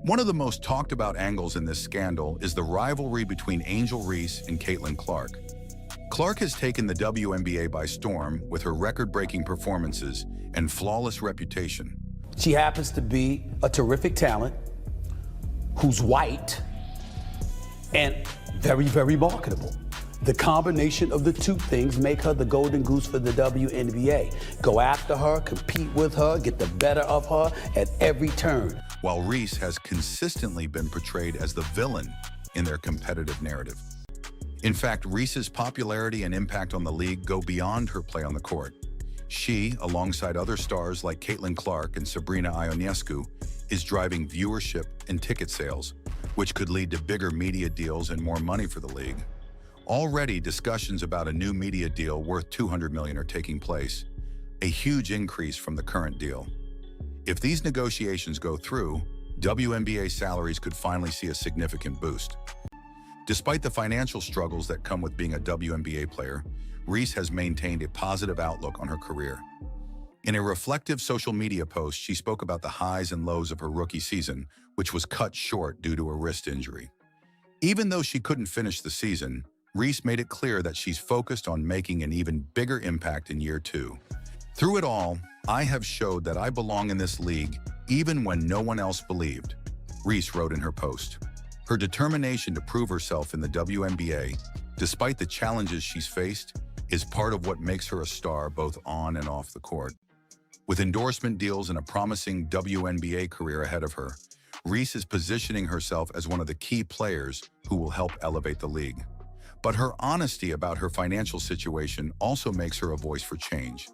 One of the most talked about angles in this scandal is the rivalry between Angel Reese and Caitlin Clark. Clark has taken the WNBA by storm with her record-breaking performances and flawless reputation. She happens to be a terrific talent who's white and very, very marketable. The combination of the two things make her the golden goose for the WNBA. Go after her, compete with her, get the better of her at every turn. While Reese has consistently been portrayed as the villain in their competitive narrative. In fact, Reese's popularity and impact on the league go beyond her play on the court. She, alongside other stars like Caitlin Clark and Sabrina Ionescu, is driving viewership and ticket sales, which could lead to bigger media deals and more money for the league. Already, discussions about a new media deal worth $200 million are taking place, a huge increase from the current deal. If these negotiations go through, WNBA salaries could finally see a significant boost. Despite the financial struggles that come with being a WNBA player, Reese has maintained a positive outlook on her career. In a reflective social media post, she spoke about the highs and lows of her rookie season, which was cut short due to a wrist injury. Even though she couldn't finish the season, Reese made it clear that she's focused on making an even bigger impact in year 2. Through it all, I have showed that I belong in this league even when no one else believed, Reese wrote in her post. Her determination to prove herself in the WNBA, despite the challenges she's faced, is part of what makes her a star both on and off the court. With endorsement deals and a promising WNBA career ahead of her, Reese is positioning herself as one of the key players who will help elevate the league. But her honesty about her financial situation also makes her a voice for change,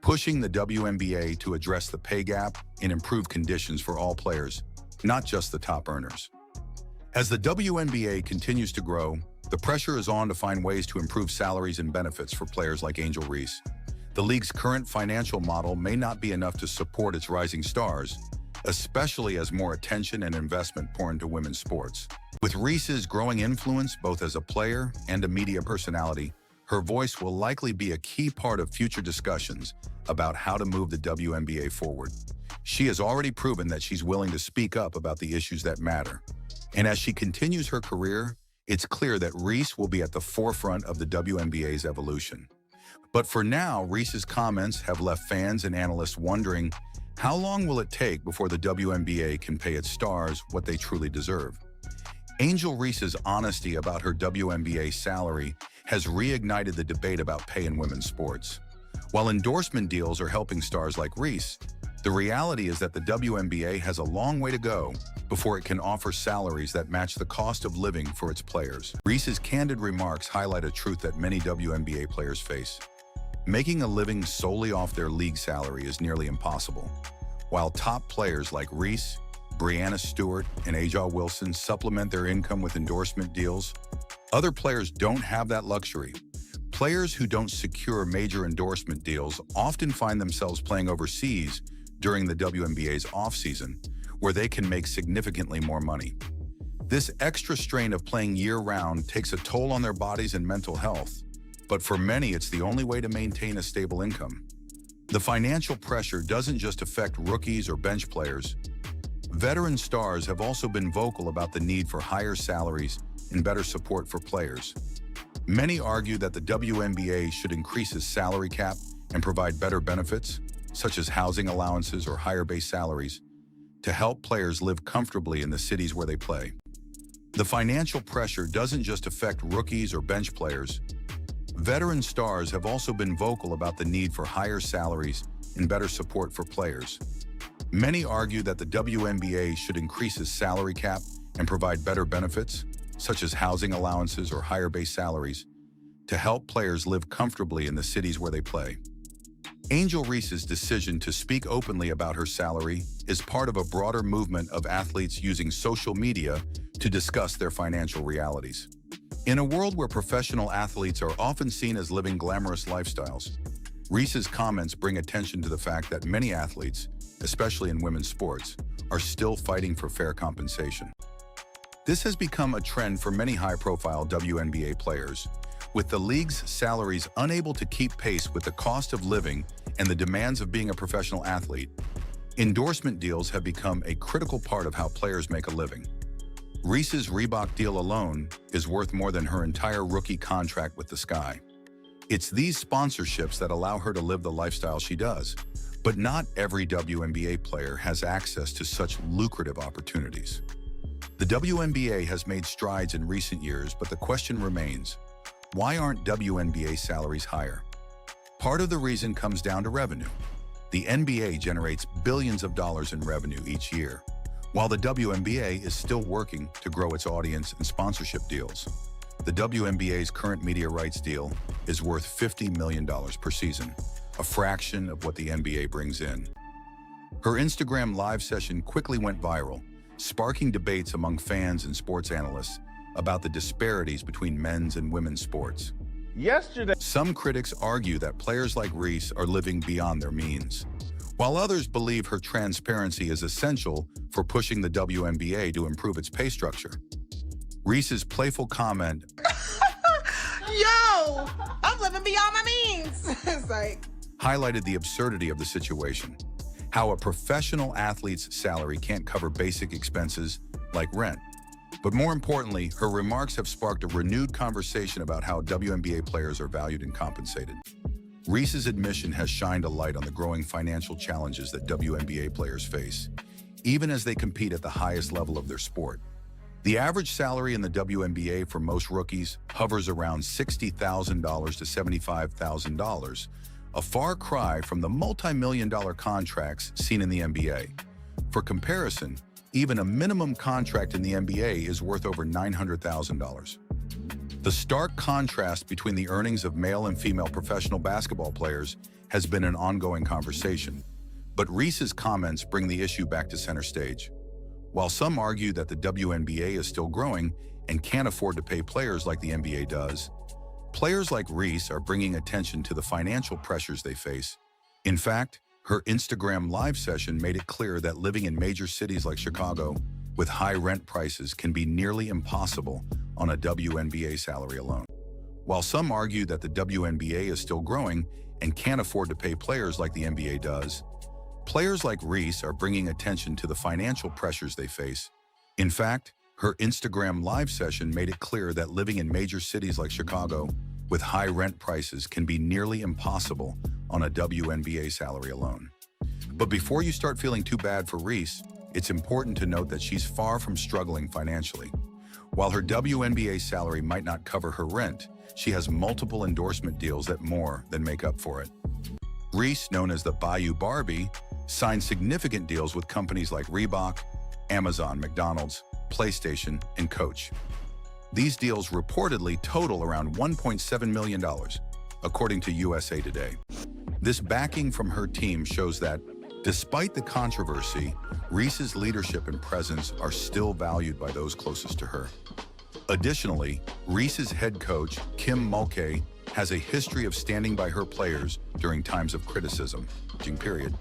pushing the WNBA to address the pay gap and improve conditions for all players, not just the top earners. As the WNBA continues to grow, the pressure is on to find ways to improve salaries and benefits for players like Angel Reese. The league's current financial model may not be enough to support its rising stars, especially as more attention and investment pour into women's sports. With Reese's growing influence both as a player and a media personality, her voice will likely be a key part of future discussions about how to move the WNBA forward. She has already proven that she's willing to speak up about the issues that matter. And as she continues her career, it's clear that Reese will be at the forefront of the WNBA's evolution. But for now, Reese's comments have left fans and analysts wondering, how long will it take before the WNBA can pay its stars what they truly deserve? Angel Reese's honesty about her WNBA salary has reignited the debate about pay in women's sports. While endorsement deals are helping stars like Reese, the reality is that the WNBA has a long way to go before it can offer salaries that match the cost of living for its players. Reese's candid remarks highlight a truth that many WNBA players face. Making a living solely off their league salary is nearly impossible. While top players like Reese, Breanna Stewart, and A'ja Wilson supplement their income with endorsement deals, other players don't have that luxury. Players who don't secure major endorsement deals often find themselves playing overseas during the WNBA's off-season, where they can make significantly more money. This extra strain of playing year-round takes a toll on their bodies and mental health, but for many it's the only way to maintain a stable income. The financial pressure doesn't just affect rookies or bench players. Veteran stars have also been vocal about the need for higher salaries and better support for players. Many argue that the WNBA should increase its salary cap and provide better benefits, such as housing allowances or higher base salaries, to help players live comfortably in the cities where they play. The financial pressure doesn't just affect rookies or bench players. Veteran stars have also been vocal about the need for higher salaries and better support for players. Many argue that the WNBA should increase its salary cap and provide better benefits, such as housing allowances or higher base salaries, to help players live comfortably in the cities where they play. Angel Reese's decision to speak openly about her salary is part of a broader movement of athletes using social media to discuss their financial realities. In a world where professional athletes are often seen as living glamorous lifestyles, Reese's comments bring attention to the fact that many athletes, especially in women's sports, are still fighting for fair compensation. This has become a trend for many high-profile WNBA players, with the league's salaries unable to keep pace with the cost of living and the demands of being a professional athlete. Endorsement deals have become a critical part of how players make a living. Reese's Reebok deal alone is worth more than her entire rookie contract with the Sky. It's these sponsorships that allow her to live the lifestyle she does. But not every WNBA player has access to such lucrative opportunities. The WNBA has made strides in recent years, but the question remains, why aren't WNBA salaries higher? Part of the reason comes down to revenue. The NBA generates billions of dollars in revenue each year, while the WNBA is still working to grow its audience and sponsorship deals. The WNBA's current media rights deal is worth $50 million per season, a fraction of what the NBA brings in. Her Instagram live session quickly went viral, sparking debates among fans and sports analysts about the disparities between men's and women's sports. Yesterday, some critics argue that players like Reese are living beyond their means, while others believe her transparency is essential for pushing the WNBA to improve its pay structure. Reese's playful comment, "Yo, I'm living beyond my means." It's like, highlighted the absurdity of the situation, how a professional athlete's salary can't cover basic expenses like rent. But more importantly, her remarks have sparked a renewed conversation about how WNBA players are valued and compensated. Reese's admission has shined a light on the growing financial challenges that WNBA players face, even as they compete at the highest level of their sport. The average salary in the WNBA for most rookies hovers around $60,000 to $75,000, a far cry from the multi-million-dollar contracts seen in the NBA. For comparison, even a minimum contract in the NBA is worth over $900,000. The stark contrast between the earnings of male and female professional basketball players has been an ongoing conversation, but Reese's comments bring the issue back to center stage. While some argue that the WNBA is still growing and can't afford to pay players like the NBA does, players like Reese are bringing attention to the financial pressures they face. In fact, her Instagram live session made it clear that living in major cities like Chicago with high rent prices can be nearly impossible on a WNBA salary alone. While some argue that the WNBA is still growing and can't afford to pay players like the NBA does, players like Reese are bringing attention to the financial pressures they face. In fact, her Instagram live session made it clear that living in major cities like Chicago with high rent prices can be nearly impossible on a WNBA salary alone. But before you start feeling too bad for Reese, it's important to note that she's far from struggling financially. While her WNBA salary might not cover her rent, she has multiple endorsement deals that more than make up for it. Reese, known as the Bayou Barbie, signed significant deals with companies like Reebok, Amazon, McDonald's, PlayStation, and Coach. These deals reportedly total around $1.7 million, according to USA Today. This backing from her team shows that, despite the controversy, Reese's leadership and presence are still valued by those closest to her. Additionally, Reese's head coach, Kim Mulkey, has a history of standing by her players during times of criticism, period.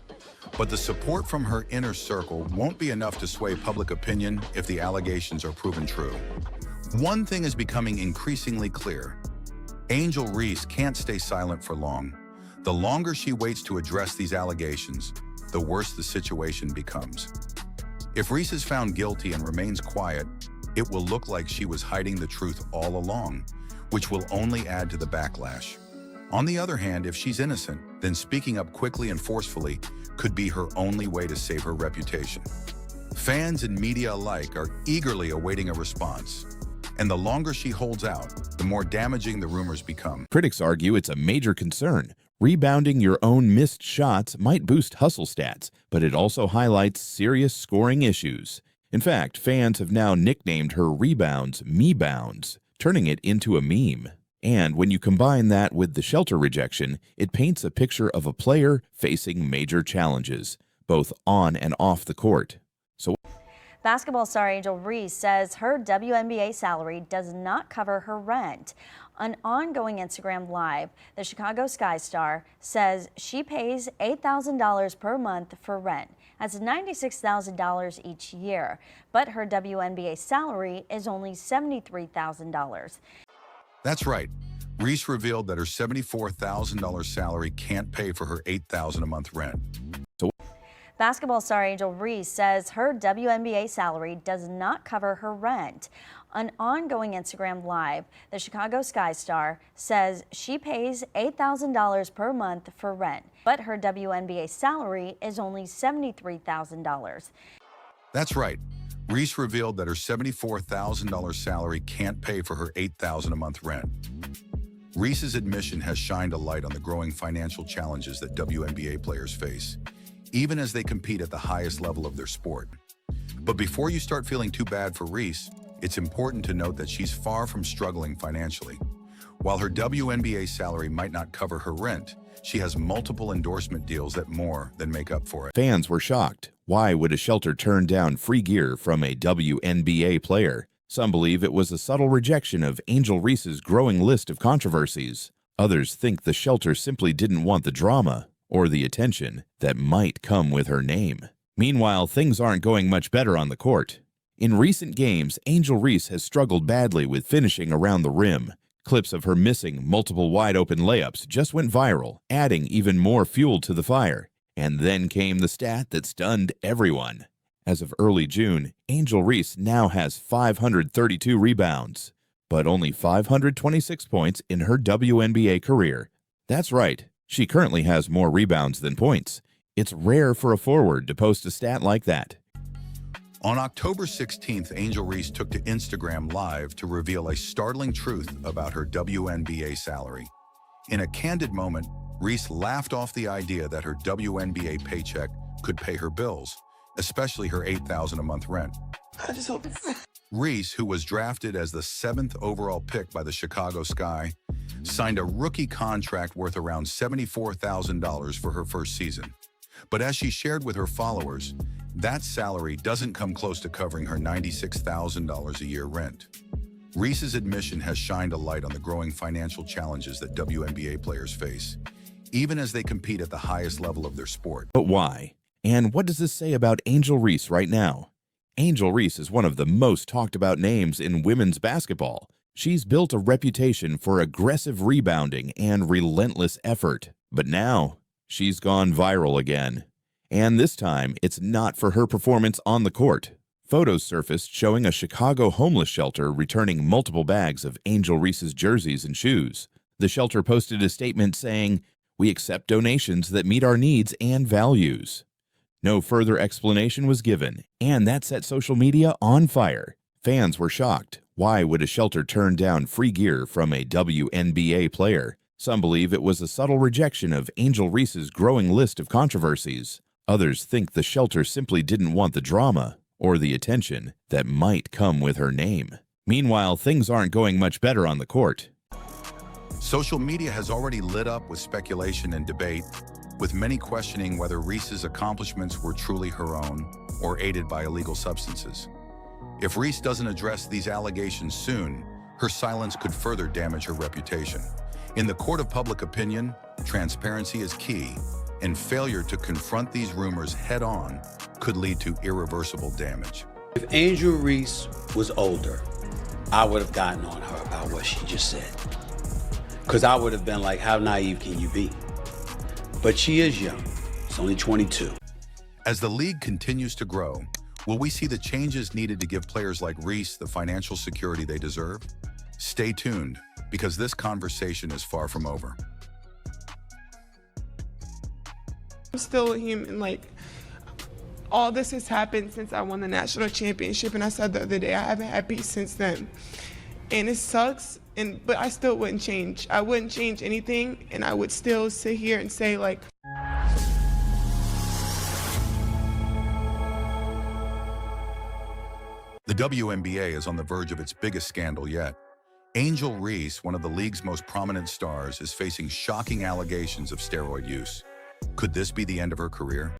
But the support from her inner circle won't be enough to sway public opinion if the allegations are proven true. One thing is becoming increasingly clear. Angel Reese can't stay silent for long. The longer she waits to address these allegations, the worse the situation becomes. If Reese is found guilty and remains quiet, it will look like she was hiding the truth all along, which will only add to the backlash. On the other hand, if she's innocent, then speaking up quickly and forcefully could be her only way to save her reputation. Fans and media alike are eagerly awaiting a response, and the longer she holds out, the more damaging the rumors become. Critics argue it's a major concern. Rebounding your own missed shots might boost hustle stats, but it also highlights serious scoring issues. In fact, fans have now nicknamed her rebounds "me-bounds," turning it into a meme. And when you combine that with the shelter rejection, it paints a picture of a player facing major challenges, both on and off the court. Basketball star Angel Reese says her WNBA salary does not cover her rent. An ongoing Instagram Live, the Chicago Sky star says she pays $8,000 per month for rent. That's $96,000 each year, but her WNBA salary is only $73,000. That's right. Reese revealed that her $74,000 salary can't pay for her $8,000 a month rent. Basketball star Angel Reese says her WNBA salary does not cover her rent. An ongoing Instagram Live, the Chicago Sky star says she pays $8,000 per month for rent, but her WNBA salary is only $73,000. That's right. Reese revealed that her $74,000 salary can't pay for her $8,000 a month rent. Reese's admission has shined a light on the growing financial challenges that WNBA players face, even as they compete at the highest level of their sport. But before you start feeling too bad for Reese, it's important to note that she's far from struggling financially. While her WNBA salary might not cover her rent, she has multiple endorsement deals that more than make up for it. Fans were shocked. Why would a shelter turn down free gear from a WNBA player? Some believe it was a subtle rejection of Angel Reese's growing list of controversies. Others think the shelter simply didn't want the drama or the attention that might come with her name. Meanwhile, things aren't going much better on the court. In recent games, Angel Reese has struggled badly with finishing around the rim. Clips of her missing multiple wide-open layups just went viral, adding even more fuel to the fire. And then came the stat that stunned everyone. As of early June, Angel Reese now has 532 rebounds, but only 526 points in her WNBA career. That's right, she currently has more rebounds than points. It's rare for a forward to post a stat like that. On October 16th, Angel Reese took to Instagram Live to reveal a startling truth about her WNBA salary. In a candid moment, Reese laughed off the idea that her WNBA paycheck could pay her bills, especially her $8,000 a month rent. I just hope it's... Reese, who was drafted as the 7th overall pick by the Chicago Sky, signed a rookie contract worth around $74,000 for her first season. But as she shared with her followers, that salary doesn't come close to covering her $96,000 a year rent. Reese's admission has shined a light on the growing financial challenges that WNBA players face, even as they compete at the highest level of their sport. But why? And what does this say about Angel Reese right now? Angel Reese is one of the most talked about names in women's basketball. She's built a reputation for aggressive rebounding and relentless effort. But now, she's gone viral again. And this time, it's not for her performance on the court. Photos surfaced showing a Chicago homeless shelter returning multiple bags of Angel Reese's jerseys and shoes. The shelter posted a statement saying, "We accept donations that meet our needs and values." No further explanation was given, and that set social media on fire. Fans were shocked. Why would a shelter turn down free gear from a WNBA player? Some believe it was a subtle rejection of Angel Reese's growing list of controversies. Others think the shelter simply didn't want the drama or the attention that might come with her name. Meanwhile, things aren't going much better on the court. Social media has already lit up with speculation and debate, with many questioning whether Reese's accomplishments were truly her own or aided by illegal substances. If Reese doesn't address these allegations soon, her silence could further damage her reputation. In the court of public opinion, transparency is key, and failure to confront these rumors head-on could lead to irreversible damage. If Angel Reese was older, I would have gotten on her about what she just said. Because I would have been like, how naive can you be? But she is young. She's only 22. As the league continues to grow, will we see the changes needed to give players like Reese the financial security they deserve? Stay tuned, because this conversation is far from over. I'm still a human. Like, all this has happened since I won the national championship, and I said the other day I haven't had peace since then. And it sucks, but I still wouldn't change. I wouldn't change anything, and I would still sit here and say, like, The WNBA is on the verge of its biggest scandal yet. Angel Reese, one of the league's most prominent stars, is facing shocking allegations of steroid use. Could this be the end of her career?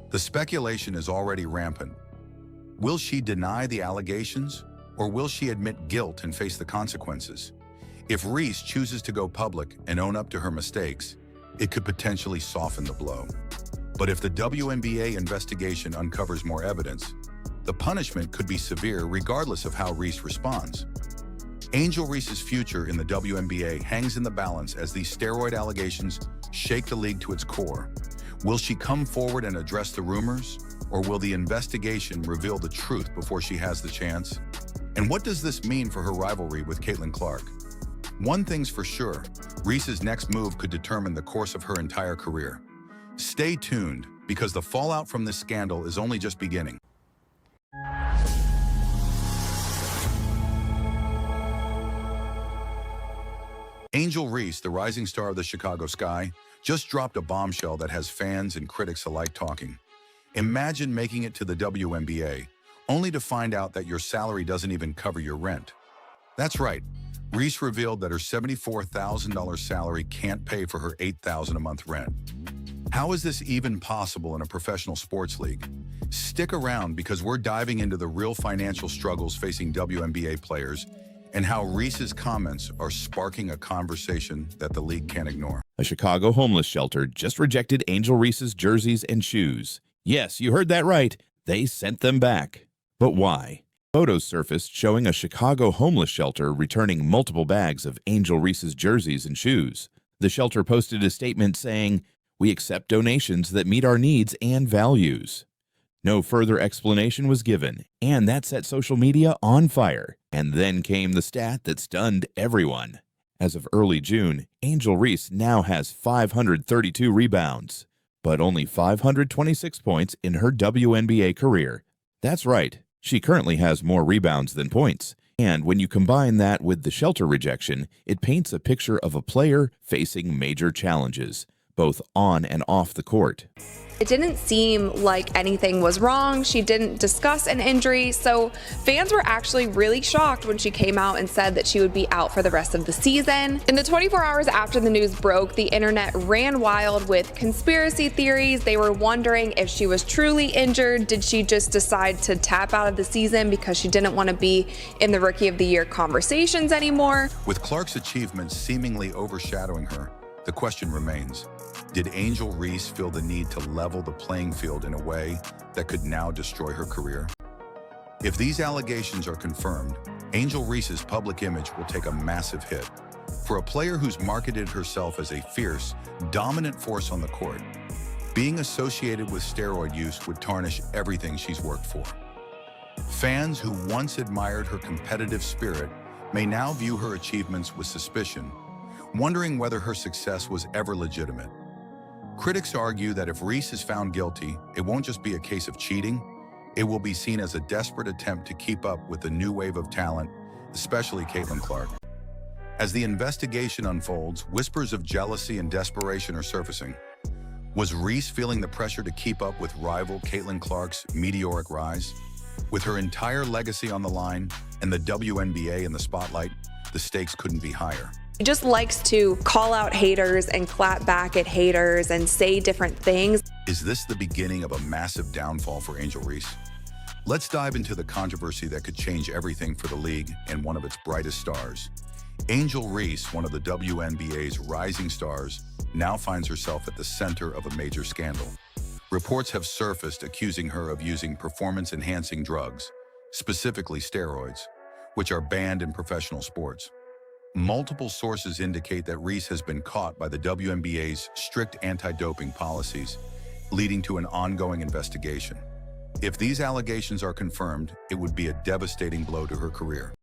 The speculation is already rampant. Will she deny the allegations, or will she admit guilt and face the consequences? If Reese chooses to go public and own up to her mistakes, it could potentially soften the blow. But if the WNBA investigation uncovers more evidence, the punishment could be severe regardless of how Reese responds. Angel Reese's future in the WNBA hangs in the balance as these steroid allegations shake the league to its core. Will she come forward and address the rumors, or will the investigation reveal the truth before she has the chance? And what does this mean for her rivalry with Caitlin Clark? One thing's for sure, Reese's next move could determine the course of her entire career. Stay tuned, because the fallout from this scandal is only just beginning. Angel Reese, the rising star of the Chicago Sky, just dropped a bombshell that has fans and critics alike talking. Imagine making it to the WNBA, only to find out that your salary doesn't even cover your rent. That's right. Reese revealed that her $74,000 salary can't pay for her $8,000 a month rent. How is this even possible in a professional sports league? Stick around, because we're diving into the real financial struggles facing WNBA players and how Reese's comments are sparking a conversation that the league can't ignore. A Chicago homeless shelter just rejected Angel Reese's jerseys and shoes. Yes, you heard that right. They sent them back. But why? Photos surfaced showing a Chicago homeless shelter returning multiple bags of Angel Reese's jerseys and shoes. The shelter posted a statement saying, "We accept donations that meet our needs and values." No further explanation was given, and that set social media on fire. And then came the stat that stunned everyone. As of early June, Angel Reese now has 532 rebounds, but only 526 points in her WNBA career. That's right, she currently has more rebounds than points. And when you combine that with the shelter rejection, it paints a picture of a player facing major challenges, both on and off the court. It didn't seem like anything was wrong. She didn't discuss an injury, so fans were actually really shocked when she came out and said that she would be out for the rest of the season. In the 24 hours after the news broke, the internet ran wild with conspiracy theories. They were wondering if she was truly injured. Did she just decide to tap out of the season because she didn't want to be in the Rookie of the Year conversations anymore? With Clark's achievements seemingly overshadowing her, the question remains, did Angel Reese feel the need to level the playing field in a way that could now destroy her career? If these allegations are confirmed, Angel Reese's public image will take a massive hit. For a player who's marketed herself as a fierce, dominant force on the court, being associated with steroid use would tarnish everything she's worked for. Fans who once admired her competitive spirit may now view her achievements with suspicion, wondering whether her success was ever legitimate. Critics argue that if Reese is found guilty, it won't just be a case of cheating, it will be seen as a desperate attempt to keep up with the new wave of talent, especially Caitlin Clark. As the investigation unfolds, whispers of jealousy and desperation are surfacing. Was Reese feeling the pressure to keep up with rival Caitlin Clark's meteoric rise? With her entire legacy on the line and the WNBA in the spotlight, the stakes couldn't be higher. She just likes to call out haters and clap back at haters and say different things. Is this the beginning of a massive downfall for Angel Reese? Let's dive into the controversy that could change everything for the league and one of its brightest stars. Angel Reese, one of the WNBA's rising stars, now finds herself at the center of a major scandal. Reports have surfaced accusing her of using performance-enhancing drugs, specifically steroids, which are banned in professional sports. Multiple sources indicate that Reese has been caught by the WNBA's strict anti-doping policies, leading to an ongoing investigation. If these allegations are confirmed, it would be a devastating blow to her career.